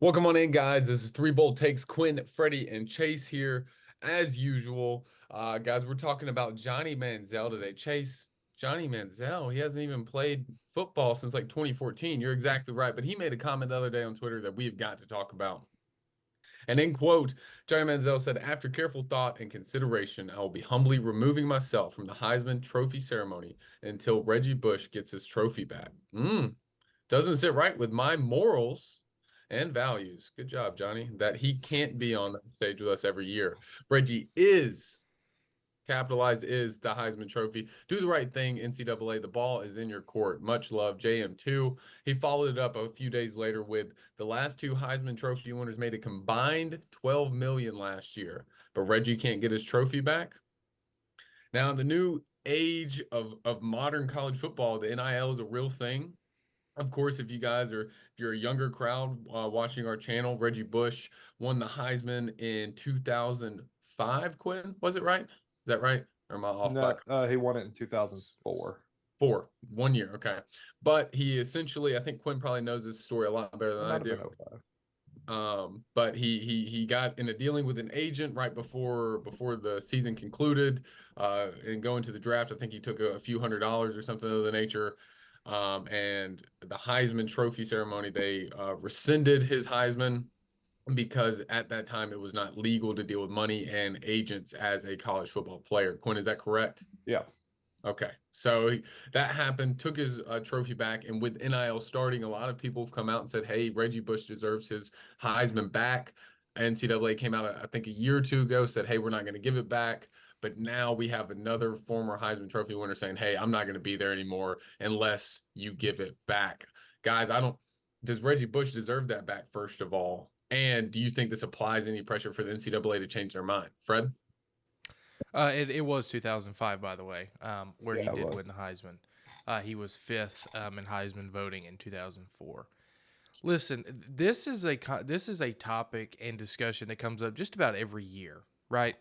Welcome on in, guys. This is Three Bold Takes. Quinn, Freddie, and Chase here, as usual. Guys, we're talking about Johnny Manziel today. Chase, Johnny Manziel, he hasn't even played football since like 2014. You're exactly right, but he made a comment the other day on Twitter that we've got to talk about. And in quote, Johnny Manziel said, "After careful thought and consideration, I will be humbly removing myself from the Heisman Trophy ceremony until Reggie Bush gets his trophy back. Doesn't sit right with my morals and values." Good job, Johnny. That he can't be on that stage with us every year. Reggie is capitalized is the Heisman Trophy. Do the right thing, NCAA. The ball is in your court. Much love, JM2. He followed it up a few days later with the last two Heisman Trophy winners made a combined 12 million last year, but Reggie can't get his trophy back. Now, in the new age of modern college football, the NIL is a real thing. Of course, if you're a younger crowd watching our channel, Reggie Bush won the Heisman in 2005. Quinn, was it right? Is that right? Or am I off by No, he won it in 2004. 1 year? Okay, but he essentially, I think Quinn probably knows this story a lot better than It I might have been do. '05. But he got in a dealing with an agent right before the season concluded, and going to the draft. I think he took a few $100s or something of the nature. And the Heisman Trophy ceremony, they rescinded his Heisman because at that time it was not legal to deal with money and agents as a college football player. Quinn, is that correct? Yeah. Okay, so that happened, took his trophy back, and with NIL starting, a lot of people have come out and said, "Hey, Reggie Bush deserves his Heisman back." NCAA came out, I think, a year or two ago, said, "Hey, we're not going to give it back." But now we have another former Heisman Trophy winner saying, "Hey, I'm not going to be there anymore unless you give it back." Guys, I don't. Does Reggie Bush deserve that back, first of all? And do you think this applies any pressure for the NCAA to change their mind, Fred? It was 2005, by the way, where he Yeah, it did was. win the Heisman. He was fifth in Heisman voting in 2004. Listen, this is a topic and discussion that comes up just about every year, right?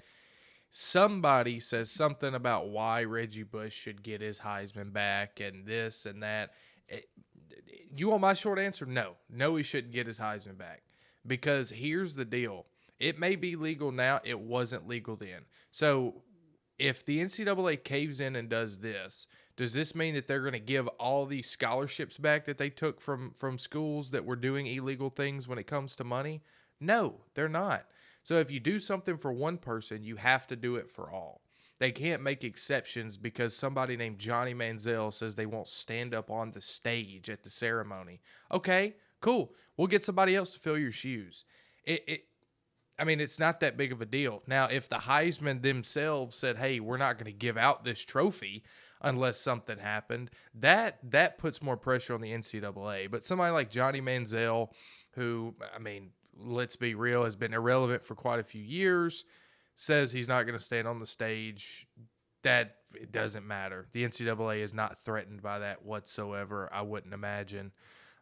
Somebody says something about why Reggie Bush should get his Heisman back and this and that. It- you want my short answer? No. No, he shouldn't get his Heisman back. Because here's the deal. It may be legal now, it wasn't legal then. So if the NCAA caves in and does this mean that they're going to give all these scholarships back that they took from schools that were doing illegal things when it comes to money? No, they're not. So if you do something for one person, you have to do it for all. They can't make exceptions because somebody named Johnny Manziel says they won't stand up on the stage at the ceremony. Okay, cool. We'll get somebody else to fill your shoes. It I mean, it's not that big of a deal. Now, if the Heisman themselves said, "Hey, we're not going to give out this trophy unless something happened," that puts more pressure on the NCAA. But somebody like Johnny Manziel, who, I mean, let's be real, has been irrelevant for quite a few years, says he's not going to stand on the stage. That it doesn't matter. The NCAA is not threatened by that whatsoever. I wouldn't imagine.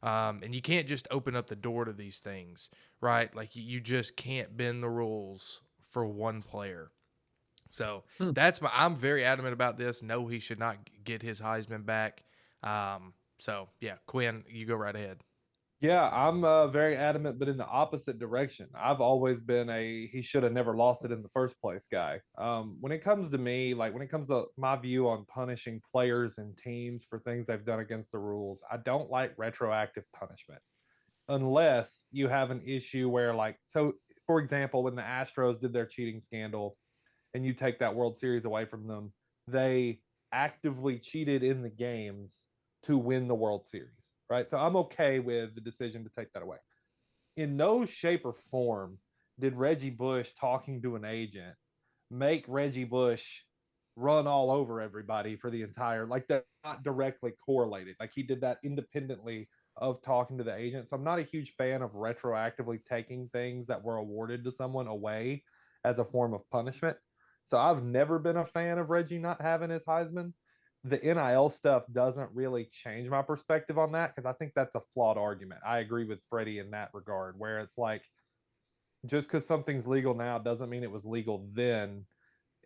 And you can't just open up the door to these things, right? Like you just can't bend the rules for one player. So I'm very adamant about this. No, he should not get his Heisman back. So yeah, Quinn, you go right ahead. Yeah, I'm very adamant, but in the opposite direction. I've always been a he should have never lost it in the first place guy. When it comes to me, like when it comes to my view on punishing players and teams for things they've done against the rules, I don't like retroactive punishment unless you have an issue where, like, so for example, when the Astros did their cheating scandal and you take that World Series away from them, they actively cheated in the games to win the World Series, right? So I'm okay with the decision to take that away. In no shape or form did Reggie Bush talking to an agent make Reggie Bush run all over everybody for the entire, like, they're not directly correlated. Like, he did that independently of talking to the agent. So I'm not a huge fan of retroactively taking things that were awarded to someone away as a form of punishment. So I've never been a fan of Reggie not having his Heisman. The NIL stuff doesn't really change my perspective on that because I think that's a flawed argument. I agree with Freddie in that regard, where it's like just because something's legal now doesn't mean it was legal then.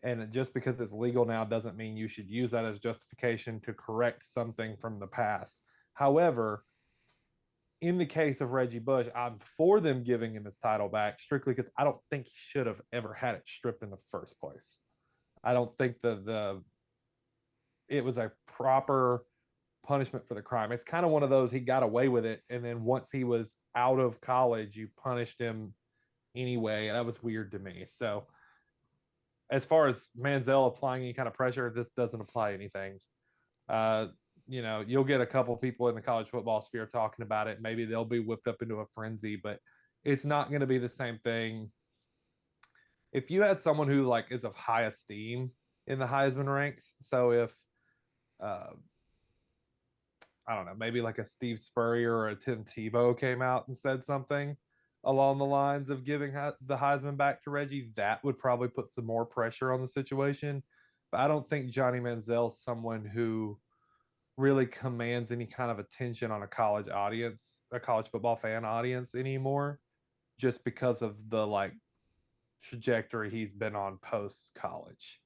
And just because it's legal now doesn't mean you should use that as justification to correct something from the past. However, in the case of Reggie Bush, I'm for them giving him his title back strictly because I don't think he should have ever had it stripped in the first place. I don't think the it was a proper punishment for the crime. It's kind of one of those he got away with it, and then once he was out of college, you punished him anyway. That was weird to me. So as far as Manziel applying any kind of pressure, this doesn't apply anything. Uh, you'll get a couple people in the college football sphere talking about it. Maybe they'll be whipped up into a frenzy, but it's not going to be the same thing. If you had someone who like is of high esteem in the Heisman ranks, so if uh, I don't know, maybe like a Steve Spurrier or a Tim Tebow came out and said something along the lines of giving the Heisman back to Reggie, that would probably put some more pressure on the situation. But I don't think Johnny Manziel's someone who really commands any kind of attention on a college audience, a college football fan audience anymore, just because of the like trajectory he's been on post college.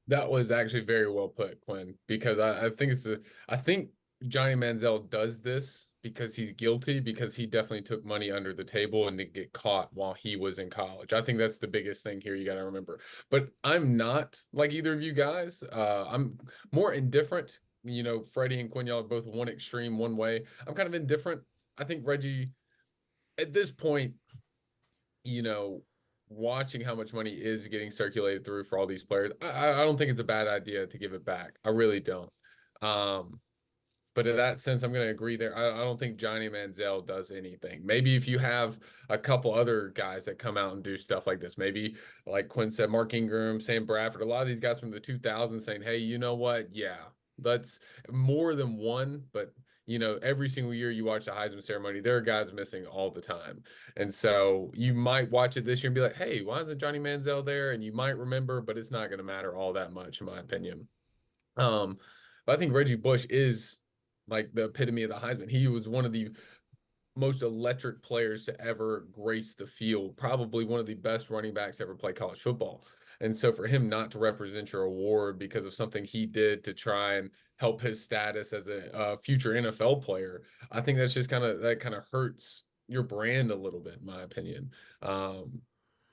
That was actually very well put, Quinn, because I think I think Johnny Manziel does this because he's guilty, because he definitely took money under the table and didn't get caught while he was in college. I think that's the biggest thing here you got to remember. But I'm not like either of you guys. I'm more indifferent. Freddie and Quinn, y'all are both one extreme, one way. I'm kind of indifferent. I think Reggie, at this point, watching how much money is getting circulated through for all these players, I don't think it's a bad idea to give it back. I really don't. But in that sense, I'm going to agree there. I don't think Johnny Manziel does anything. Maybe if you have a couple other guys that come out and do stuff like this, maybe like Quinn said, Mark Ingram, Sam Bradford, a lot of these guys from the 2000s saying, hey, you know what? Yeah, that's more than one, but every single year you watch the Heisman ceremony, there are guys missing all the time. And so you might watch it this year and be like, hey, why isn't Johnny Manziel there? And you might remember, but it's not going to matter all that much, in my opinion. But I think Reggie Bush is like the epitome of the Heisman. He was one of the most electric players to ever grace the field, probably one of the best running backs to ever play college football. And so for him not to represent your award because of something he did to try and help his status as a future NFL player, I think that's just kind of hurts your brand a little bit, in my opinion,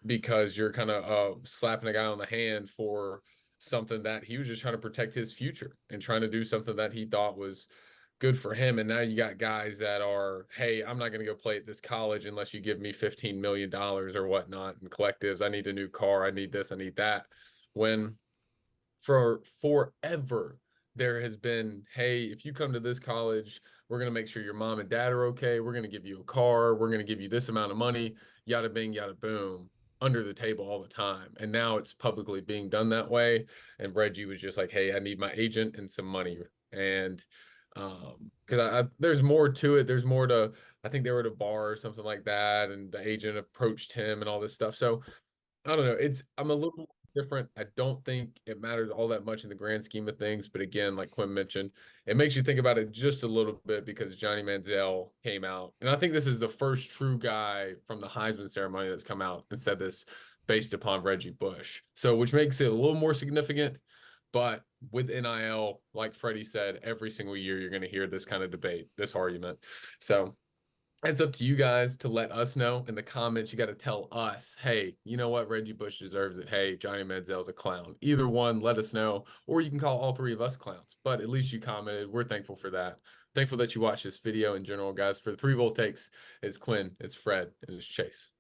because you're kind of slapping a guy on the hand for something that he was just trying to protect his future and trying to do something that he thought was good for him. And now you got guys that are, hey, I'm not going to go play at this college unless you give me $15 million or whatnot in collectives. I need a new car. I need this. I need that. When for forever there has been, hey, if you come to this college, we're going to make sure your mom and dad are okay. We're going to give you a car. We're going to give you this amount of money, yada bing, yada boom, under the table all the time. And now it's publicly being done that way. And Reggie was just like, hey, I need my agent and some money. And because there's more to it. There's more to, I think they were at a bar or something like that, and the agent approached him and all this stuff. So I don't know. I'm a little different. I don't think it matters all that much in the grand scheme of things. But again, like Quinn mentioned, it makes you think about it just a little bit because Johnny Manziel came out. And I think this is the first true guy from the Heisman ceremony that's come out and said this based upon Reggie Bush. So, which makes it a little more significant. But with NIL, like Freddie said, every single year you're going to hear this kind of debate, this argument. So it's up to you guys to let us know in the comments. You got to tell us, hey, you know what? Reggie Bush deserves it. Hey, Johnny Manziel's a clown. Either one, let us know. Or you can call all three of us clowns. But at least you commented. We're thankful for that. Thankful that you watched this video in general, guys. For the 3 Volt Takes, it's Quinn, it's Fred, and it's Chase.